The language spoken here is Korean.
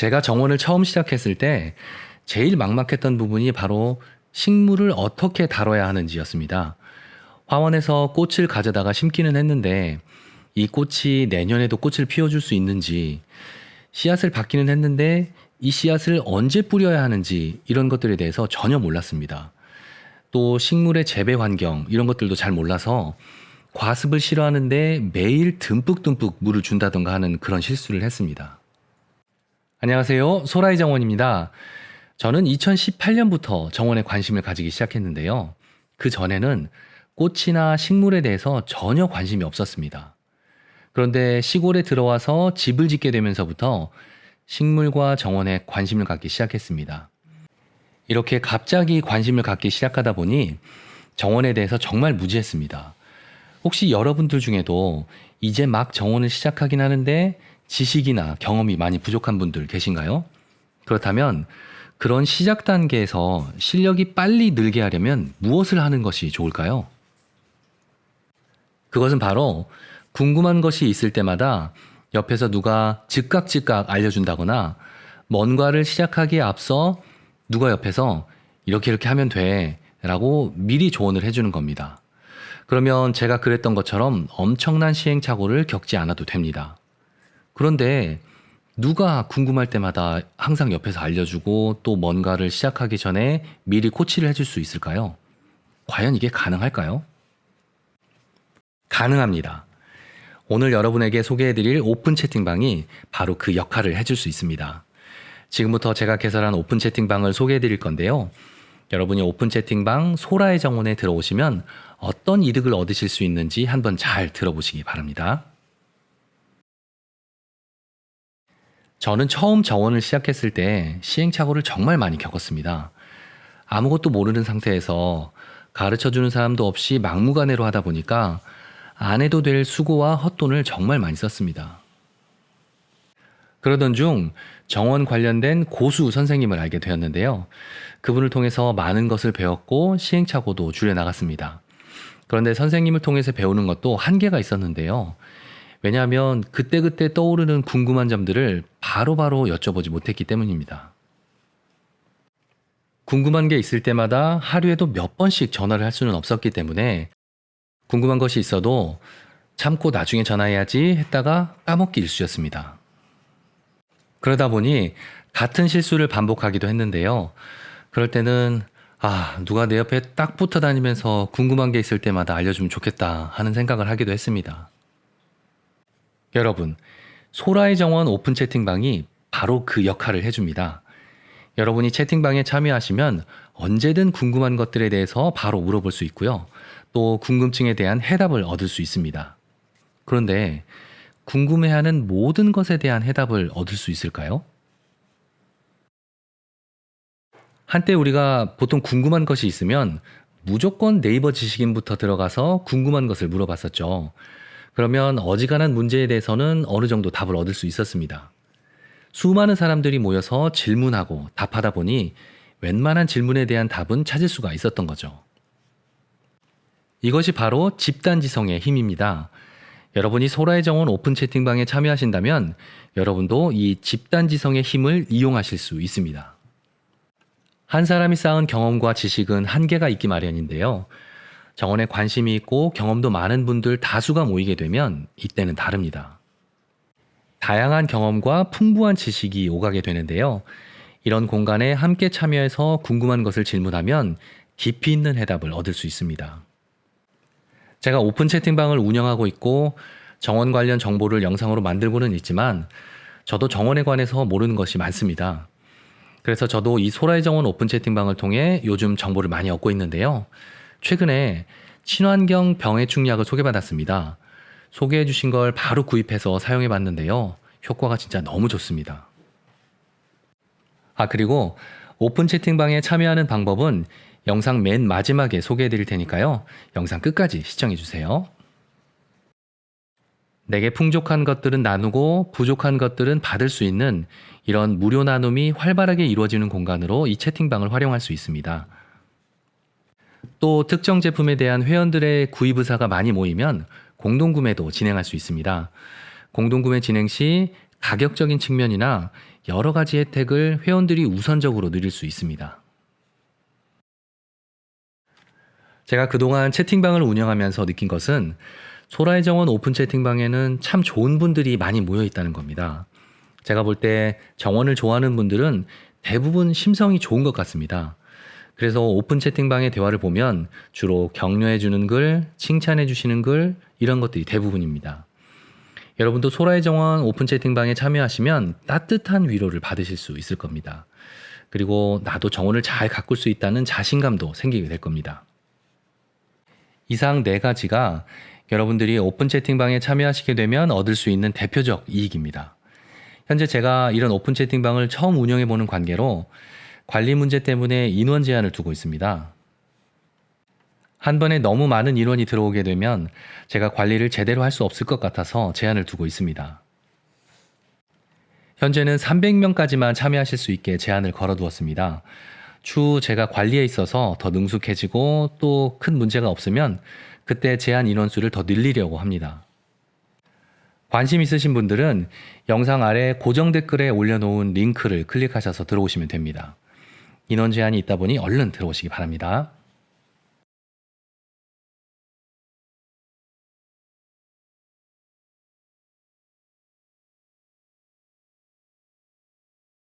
제가 정원을 처음 시작했을 때 제일 막막했던 부분이 바로 식물을 어떻게 다뤄야 하는지였습니다. 화원에서 꽃을 가져다가 심기는 했는데 이 꽃이 내년에도 꽃을 피워줄 수 있는지, 씨앗을 받기는 했는데 이 씨앗을 언제 뿌려야 하는지 이런 것들에 대해서 전혀 몰랐습니다. 또 식물의 재배 환경 이런 것들도 잘 몰라서 과습을 싫어하는데 매일 듬뿍듬뿍 물을 준다던가 하는 그런 실수를 했습니다. 안녕하세요. 소라이 정원입니다. 저는 2018년부터 정원에 관심을 가지기 시작했는데요. 그 전에는 꽃이나 식물에 대해서 전혀 관심이 없었습니다. 그런데 시골에 들어와서 집을 짓게 되면서부터 식물과 정원에 관심을 갖기 시작했습니다. 이렇게 갑자기 관심을 갖기 시작하다 보니 정원에 대해서 정말 무지했습니다. 혹시 여러분들 중에도 이제 막 정원을 시작하긴 하는데 지식이나 경험이 많이 부족한 분들 계신가요? 그렇다면 그런 시작 단계에서 실력이 빨리 늘게 하려면 무엇을 하는 것이 좋을까요? 그것은 바로 궁금한 것이 있을 때마다 옆에서 누가 즉각 알려준다거나 뭔가를 시작하기에 앞서 누가 옆에서 이렇게 하면 돼 라고 미리 조언을 해주는 겁니다. 그러면 제가 그랬던 것처럼 엄청난 시행착오를 겪지 않아도 됩니다. 그런데 누가 궁금할 때마다 항상 옆에서 알려주고 또 뭔가를 시작하기 전에 미리 코치를 해줄 수 있을까요? 과연 이게 가능할까요? 가능합니다. 오늘 여러분에게 소개해드릴 오픈 채팅방이 바로 그 역할을 해줄 수 있습니다. 지금부터 제가 개설한 오픈 채팅방을 소개해드릴 건데요. 여러분이 오픈 채팅방 소라의 정원에 들어오시면 어떤 이득을 얻으실 수 있는지 한번 잘 들어보시기 바랍니다. 저는 처음 정원을 시작했을 때 시행착오를 정말 많이 겪었습니다. 아무것도 모르는 상태에서 가르쳐주는 사람도 없이 막무가내로 하다 보니까 안 해도 될 수고와 헛돈을 정말 많이 썼습니다. 그러던 중 정원 관련된 고수 선생님을 알게 되었는데요. 그분을 통해서 많은 것을 배웠고 시행착오도 줄여나갔습니다. 그런데 선생님을 통해서 배우는 것도 한계가 있었는데요. 왜냐하면 그때그때 떠오르는 궁금한 점들을 바로바로 여쭤보지 못했기 때문입니다. 궁금한 게 있을 때마다 하루에도 몇 번씩 전화를 할 수는 없었기 때문에 궁금한 것이 있어도 참고 나중에 전화해야지 했다가 까먹기 일쑤였습니다. 그러다 보니 같은 실수를 반복하기도 했는데요. 그럴 때는 누가 내 옆에 딱 붙어 다니면서 궁금한 게 있을 때마다 알려주면 좋겠다 하는 생각을 하기도 했습니다. 여러분, 소라의 정원 오픈 채팅방이 바로 그 역할을 해줍니다. 여러분이 채팅방에 참여하시면 언제든 궁금한 것들에 대해서 바로 물어볼 수 있고요. 또 궁금증에 대한 해답을 얻을 수 있습니다. 그런데 궁금해하는 모든 것에 대한 해답을 얻을 수 있을까요? 한때 우리가 보통 궁금한 것이 있으면 무조건 네이버 지식인부터 들어가서 궁금한 것을 물어봤었죠. 그러면 어지간한 문제에 대해서는 어느 정도 답을 얻을 수 있었습니다. 수많은 사람들이 모여서 질문하고 답하다 보니 웬만한 질문에 대한 답은 찾을 수가 있었던 거죠. 이것이 바로 집단지성의 힘입니다. 여러분이 소라의 정원 오픈 채팅방에 참여하신다면 여러분도 이 집단지성의 힘을 이용하실 수 있습니다. 한 사람이 쌓은 경험과 지식은 한계가 있기 마련인데요. 정원에 관심이 있고 경험도 많은 분들 다수가 모이게 되면 이때는 다릅니다. 다양한 경험과 풍부한 지식이 오가게 되는데요. 이런 공간에 함께 참여해서 궁금한 것을 질문하면 깊이 있는 해답을 얻을 수 있습니다. 제가 오픈 채팅방을 운영하고 있고 정원 관련 정보를 영상으로 만들고는 있지만 저도 정원에 관해서 모르는 것이 많습니다. 그래서 저도 이 소라의 정원 오픈 채팅방을 통해 요즘 정보를 많이 얻고 있는데요. 최근에 친환경 병해충약을 소개받았습니다. 소개해 주신 걸 바로 구입해서 사용해 봤는데요. 효과가 진짜 너무 좋습니다. 그리고 오픈 채팅방에 참여하는 방법은 영상 맨 마지막에 소개해 드릴 테니까요. 영상 끝까지 시청해 주세요. 내게 풍족한 것들은 나누고 부족한 것들은 받을 수 있는 이런 무료 나눔이 활발하게 이루어지는 공간으로 이 채팅방을 활용할 수 있습니다. 또 특정 제품에 대한 회원들의 구입 의사가 많이 모이면 공동구매도 진행할 수 있습니다. 공동구매 진행 시 가격적인 측면이나 여러 가지 혜택을 회원들이 우선적으로 누릴 수 있습니다. 제가 그동안 채팅방을 운영하면서 느낀 것은 소라의 정원 오픈 채팅방에는 참 좋은 분들이 많이 모여 있다는 겁니다. 제가 볼 때 정원을 좋아하는 분들은 대부분 심성이 좋은 것 같습니다. 그래서 오픈 채팅방의 대화를 보면 주로 격려해 주는 글, 칭찬해 주시는 글, 이런 것들이 대부분입니다. 여러분도 소라의 정원 오픈 채팅방에 참여하시면 따뜻한 위로를 받으실 수 있을 겁니다. 그리고 나도 정원을 잘 가꿀 수 있다는 자신감도 생기게 될 겁니다. 이상 네 가지가 여러분들이 오픈 채팅방에 참여하시게 되면 얻을 수 있는 대표적 이익입니다. 현재 제가 이런 오픈 채팅방을 처음 운영해 보는 관계로 관리 문제 때문에 인원 제한을 두고 있습니다. 한 번에 너무 많은 인원이 들어오게 되면 제가 관리를 제대로 할 수 없을 것 같아서 제한을 두고 있습니다. 현재는 300명까지만 참여하실 수 있게 제한을 걸어두었습니다. 추후 제가 관리에 있어서 더 능숙해지고 또 큰 문제가 없으면 그때 제한 인원수를 더 늘리려고 합니다. 관심 있으신 분들은 영상 아래 고정 댓글에 올려놓은 링크를 클릭하셔서 들어오시면 됩니다. 인원 제한이 있다 보니 얼른 들어오시기 바랍니다.